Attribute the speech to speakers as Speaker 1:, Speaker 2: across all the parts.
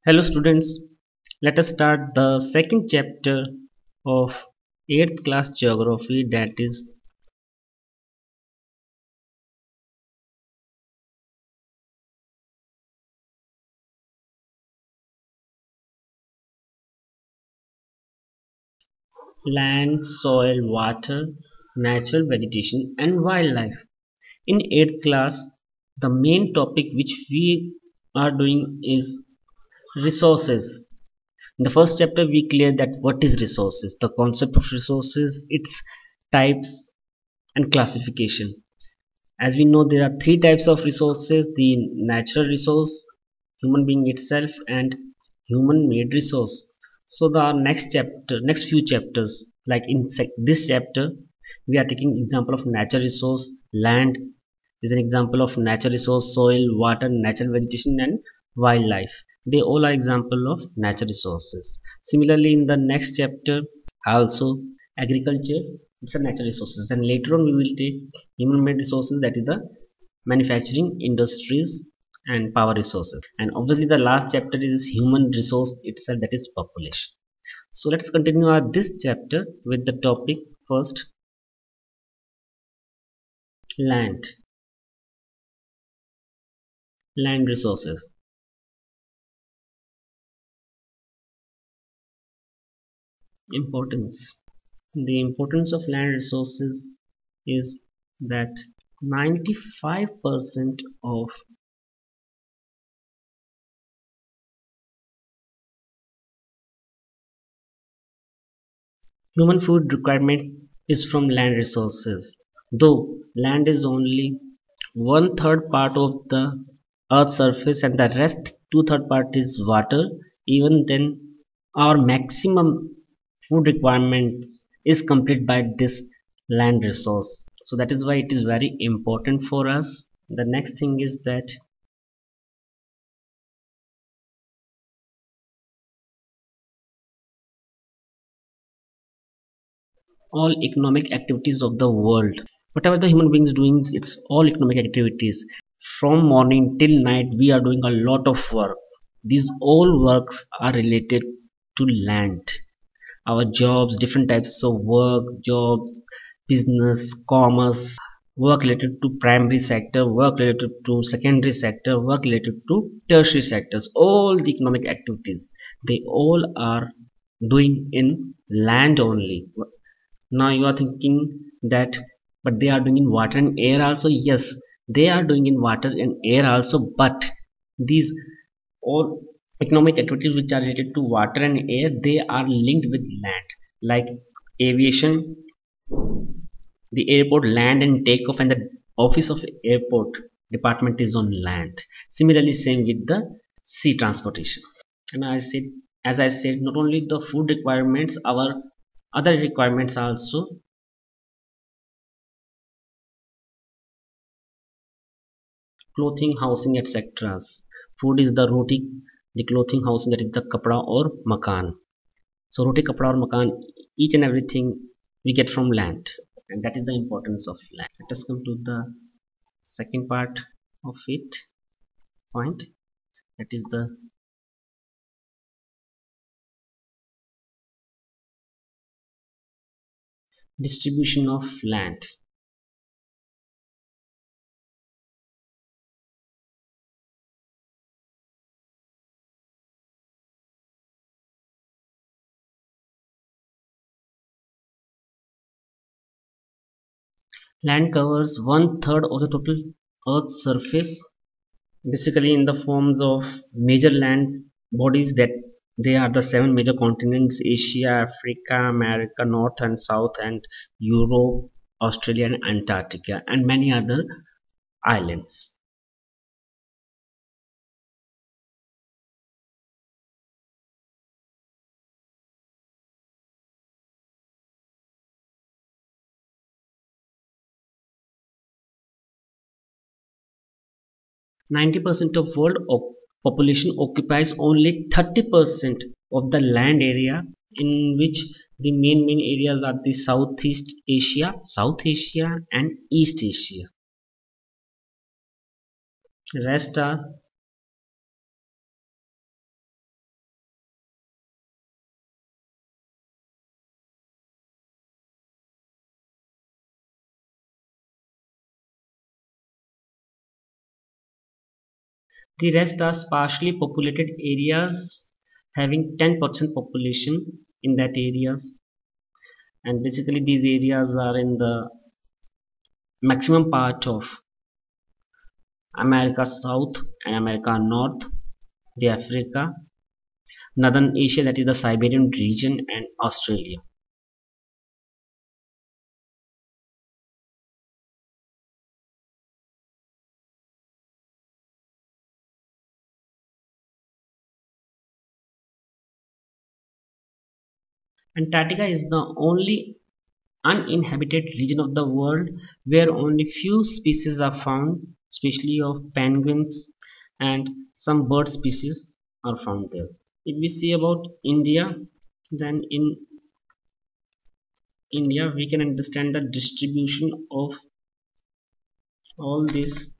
Speaker 1: Hello students, let us start the second chapter of 8th class geography, that is land, soil, water, natural vegetation and wildlife. In 8th class, the main topic which we are doing is resources. In the first chapter we cleared that what is resources, the concept of resources, its types and classification. As we know, there are three types of resources: the natural resource, human being itself, and human made resource. So the next few chapters, like in this chapter, we are taking example of natural resource. Land is an example of natural resource, soil, water, natural vegetation and wildlife, they all are example of natural resources. Similarly, in the next chapter also, agriculture, it's a natural resources. Then later on we will take human made resources, that is the manufacturing industries and power resources. And obviously the last chapter is human resource itself, that is population. So let's continue this chapter with the topic first: land. Land resources. Importance. The importance of land resources is that 95% of human food requirement is from land resources. Though land is only one third part of the earth's surface and the rest two third part is water, even then our maximum food requirements is complete by this land resource. So that is why it is very important for us. The next thing is that all economic activities of the world, whatever the human beings doing, it's all economic activities. From morning till night we are doing a lot of work. These all works are related to land. Our jobs, different types of work, jobs, business, commerce, work related to primary sector, work related to secondary sector, work related to tertiary sectors, all the economic activities, they all are doing in land only. Now you are thinking that, but they are doing in water and air also. Yes, they are doing in water and air also, but these all economic activities which are related to water and air, they are linked with land. Like aviation, the airport land and takeoff and the office of airport department is on land. Similarly, same with the sea transportation. And as I said, not only the food requirements, our other requirements also: clothing, housing, etc. Food is the roti, the clothing, housing, that is the kapra or makan. So roti, kapra or makan, each and everything we get from land, and that is the importance of land. Let us come to the second part of it point, that is the distribution of land. Land covers one third of the total earth's surface, basically in the forms of major land bodies, that they are the seven major continents: Asia, Africa, America, North and South, and Europe, Australia and Antarctica, and many other islands. 90% of world population occupies only 30% of the land area, in which the main areas are the Southeast Asia, South Asia and East Asia. Rest are The rest are sparsely populated areas having 10% population in that areas, and basically these areas are in the maximum part of America South and America North, the Africa, Northern Asia, that is the Siberian region, and Australia. Antarctica is the only uninhabited region of the world where only few species are found, especially of penguins, and some bird species are found there. If we see about India, then in India we can understand the distribution of all these.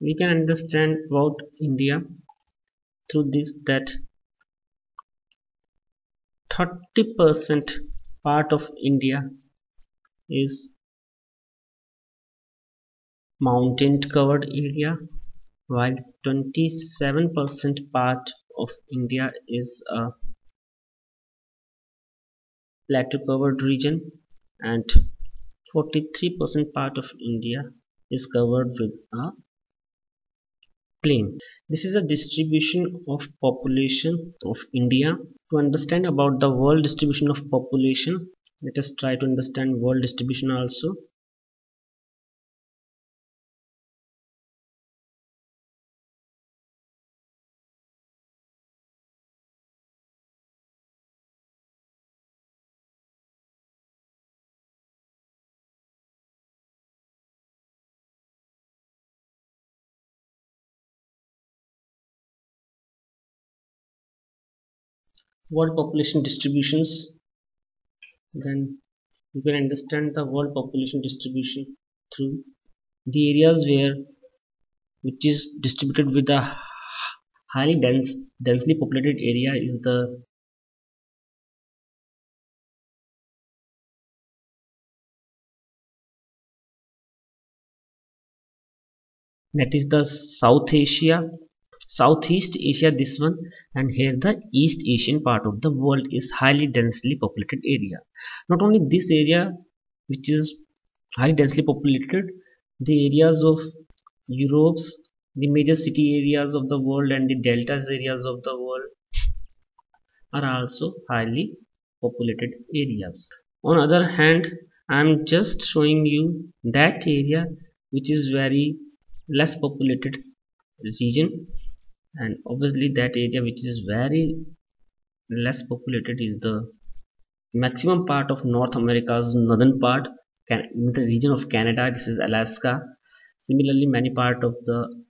Speaker 1: We can understand about India through this that 30% part of India is mountain covered area, while 27% part of India is a plateau covered region, and 43% part of India is covered with a plain. This is a distribution of population of India. To understand about the world distribution of population, let us try to understand world distribution also. World population distributions, then you can understand the world population distribution through the areas where which is distributed with a highly densely populated area is the that is the South Asia, Southeast Asia, this one, and here the East Asian part of the world is highly densely populated area. Not only this area which is highly densely populated, the areas of Europe's, the major city areas of the world and the deltas areas of the world are also highly populated areas. On other hand, I am just showing you that area which is very less populated region, and obviously that area which is very less populated is the maximum part of North America's northern part, the region of Canada. This is Alaska. Similarly, many part of the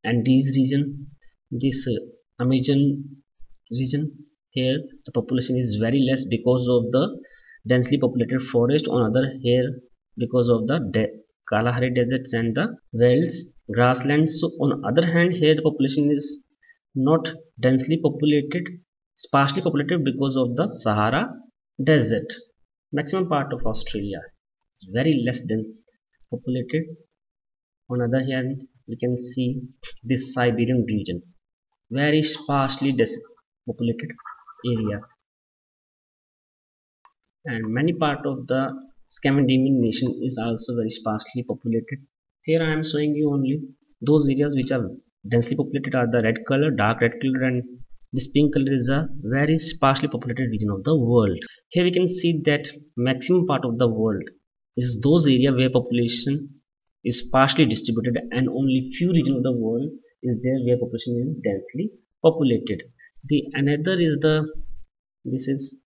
Speaker 1: Andes region, this Amazon region, here the population is very less because of the densely populated forest. On other here, because of the Kalahari deserts and the wells, grasslands. So on other hand, here the population is not densely populated, sparsely populated because of the Sahara desert. Maximum part of Australia is very less dense populated. On other hand, we can see this Siberian region, very sparsely populated area, and many part of the Scandinavian nation is also very sparsely populated. Here I am showing you only those areas which are densely populated are the red color, dark red color, and this pink color is a very sparsely populated region of the world. Here we can see that maximum part of the world is those areas where population is sparsely distributed, and only few regions of the world is there where population is densely populated. The another is the this is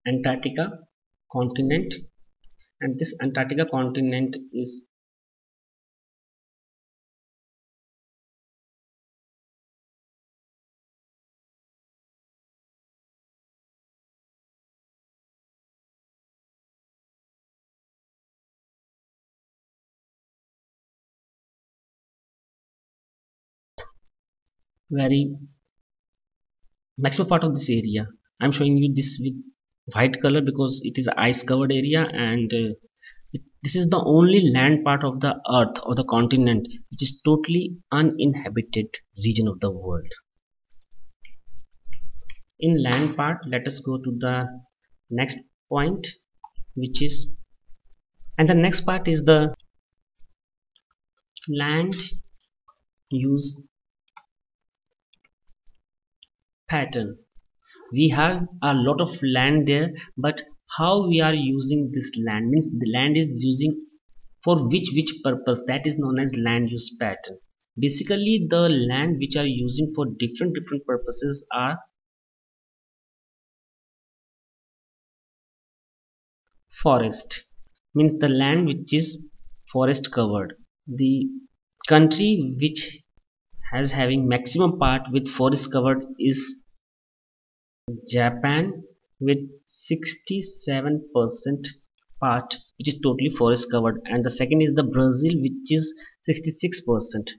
Speaker 1: Antarctica continent, and this Antarctica continent is very maximum part of this area. I'm showing you this with white color because it is ice covered area, and this is the only land part of the earth or the continent which is totally uninhabited region of the world. In land part, let us go to the next point, which is, and the next part is the land use pattern. We have a lot of land there, but how we are using this land, means the land is using for which purpose, that is known as land use pattern. Basically the land which are using for different purposes are forest, means the land which is forest covered. The country which has having maximum part with forest covered is Japan with 67% part which is totally forest covered, and the second is the Brazil which is 66%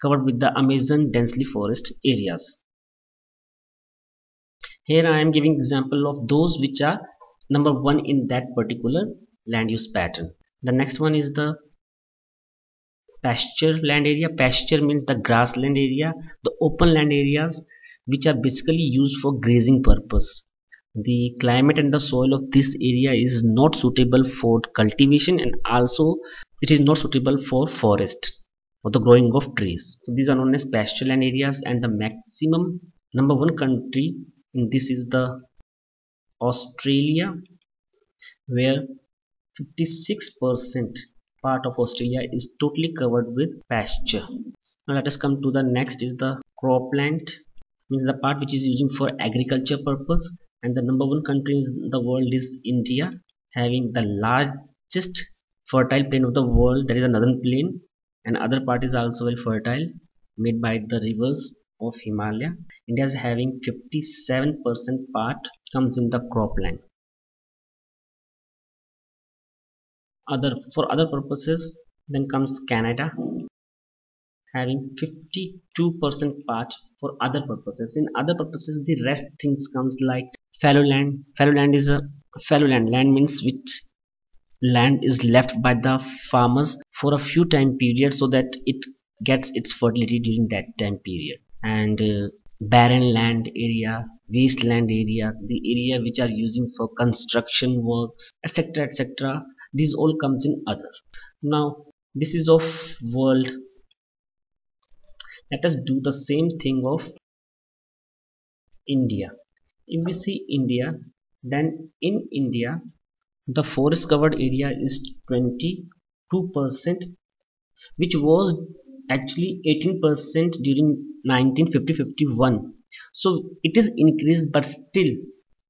Speaker 1: covered with the Amazon densely forest areas. Here I am giving example of those which are number one in that particular land use pattern. The next one is the pasture land area. Pasture means the grassland area, the open land areas which are basically used for grazing purpose. The climate and the soil of this area is not suitable for cultivation, and also it is not suitable for forest or the growing of trees. So these are known as pasture land areas, and the maximum number one country in this is the Australia, where 56% part of Australia is totally covered with pasture. Now let us come to the next is the cropland, means the part which is using for agriculture purpose, and the number one country in the world is India, having the largest fertile plain of the world, that is the northern plain, and other part is also very fertile, made by the rivers of Himalaya. India is having 57% part comes in the cropland. For other purposes, then comes Canada, having 52% part for other purposes. In other purposes, the rest things comes like fallow land. Fallow land is a fallow land. Land means which land is left by the farmers for a few time period so that it gets its fertility during that time period. And barren land area, wasteland area, the area which are using for construction works, etc., etc. These all comes in other. Now this is of world. Let us do the same thing of India. If we see India, then in India the forest covered area is 22%, which was actually 18% during 1950-51. So it is increased, but still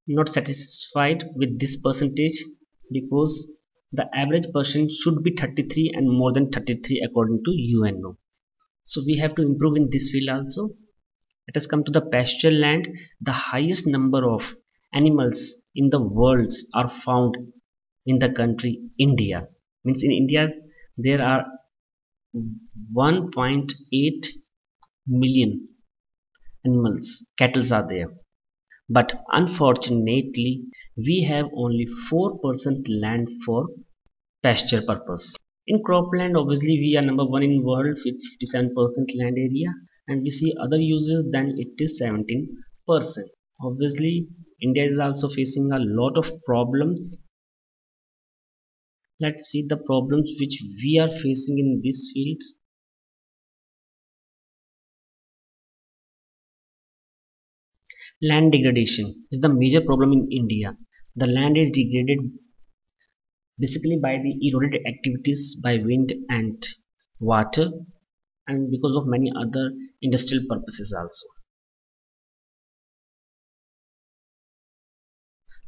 Speaker 1: not satisfied with this percentage, because the average percent should be 33 and more than 33 according to UNO. So we have to improve in this field also. Let us come to the pasture land. The highest number of animals in the world are found in the country India. Means in India there are 1.8 million animals, cattle are there. But unfortunately we have only 4% land for pasture purpose. In cropland, obviously we are number one in world with 57% land area, and we see other uses, then it is 17%. Obviously India is also facing a lot of problems. Let's see the problems which we are facing in these fields. Land degradation is the major problem in India. The land is degraded basically by the eroded activities by wind and water, and because of many other industrial purposes also.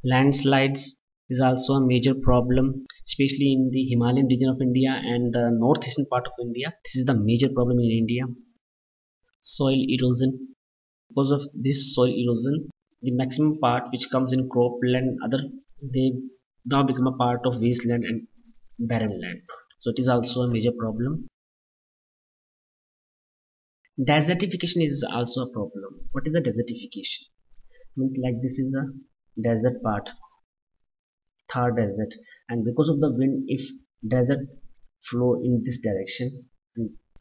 Speaker 1: Landslides is also a major problem, especially in the Himalayan region of India and the northeastern part of India. This is the major problem in India. Soil erosion. Because of this soil erosion, the maximum part which comes in cropland, other, they now become a part of wasteland and barren land. So it is also a major problem. Desertification is also a problem. What is the desertification? Means like this is a desert part, Thar desert, and because of the wind, if desert flow in this direction,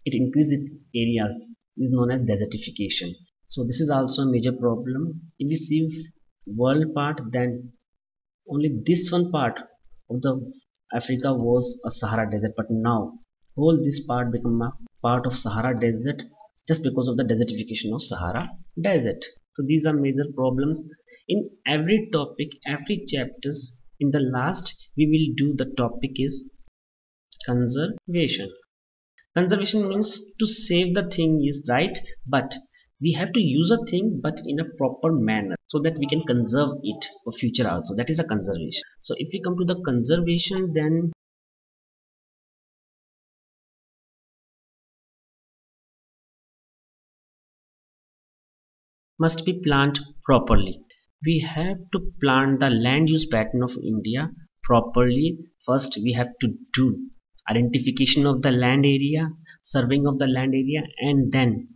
Speaker 1: it increases areas is known as desertification. So this is also a major problem. If we see world part, then only this one part of the Africa was a Sahara desert, but now whole this part become a part of Sahara desert just because of the desertification of Sahara desert. So these are major problems in every topic, every chapters. In the last, we will do the topic is conservation. Conservation means to save the thing is right, but we have to use a thing but in a proper manner so that we can conserve it for future also. That is a conservation. So if we come to the conservation, then must be planned properly. We have to plan the land use pattern of India properly. First, we have to do identification of the land area, surveying of the land area, and then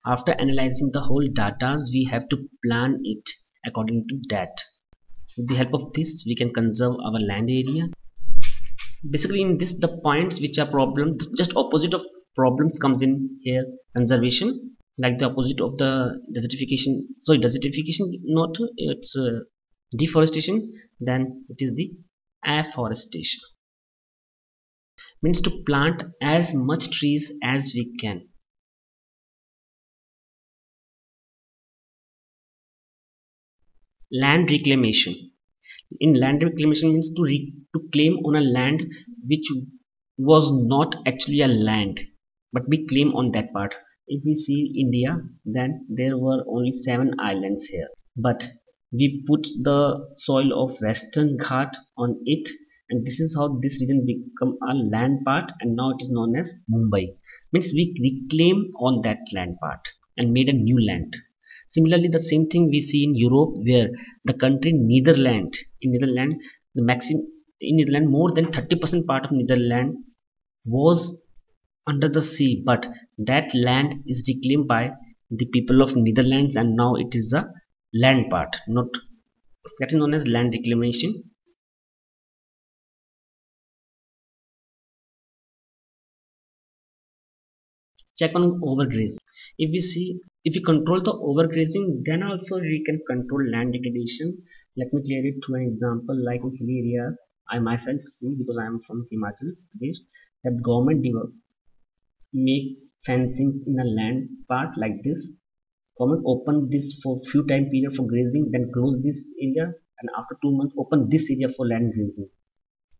Speaker 1: after analyzing the whole data, we have to plan it according to that. With the help of this, we can conserve our land area. Basically, in this, the points which are problems, just opposite of problems comes in here. Conservation, like the opposite of the desertification. Sorry, desertification, not it's deforestation. Then it is the afforestation. Means to plant as much trees as we can. Land reclamation. In land reclamation means to claim on a land which was not actually a land, but we claim on that part. If we see India, then there were only 7 islands here, but we put the soil of Western Ghat on it, and this is how this region become a land part, and now it is known as Mumbai. Means we reclaim on that land part and made a new land. Similarly, the same thing we see in Europe, where the country Netherlands, in Netherlands, the maximum in Netherlands, more than 30% part of Netherlands was under the sea, but that land is reclaimed by the people of Netherlands, and now it is a land part, not that is known as land reclamation. Check on overgrazing. If we see, if we control the overgrazing, then also we can control land degradation. Let me clear it through an example. Like in hilly areas, I myself see, because I am from Himachal Pradesh, that government make fencings in a land part like this. Government open this for few time period for grazing, then close this area, and after 2 months open this area for land grazing,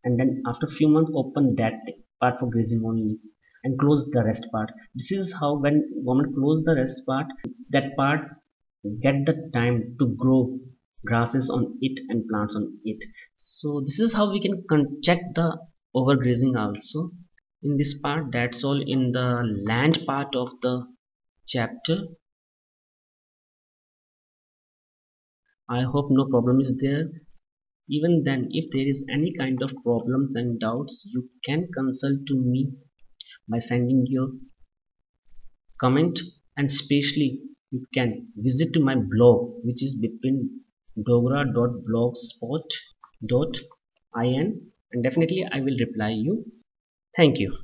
Speaker 1: and then after few months open that part for grazing only, and close the rest part. This is how when government close the rest part, that part get the time to grow grasses on it and plants on it. So this is how we can check the overgrazing also in this part. That's all in the land part of the chapter. I hope no problem is there. Even then, if there is any kind of problems and doubts, you can consult to me by sending your comment, and especially you can visit to my blog, which is bipindogra.blogspot.in, and definitely I will reply you. Thank you.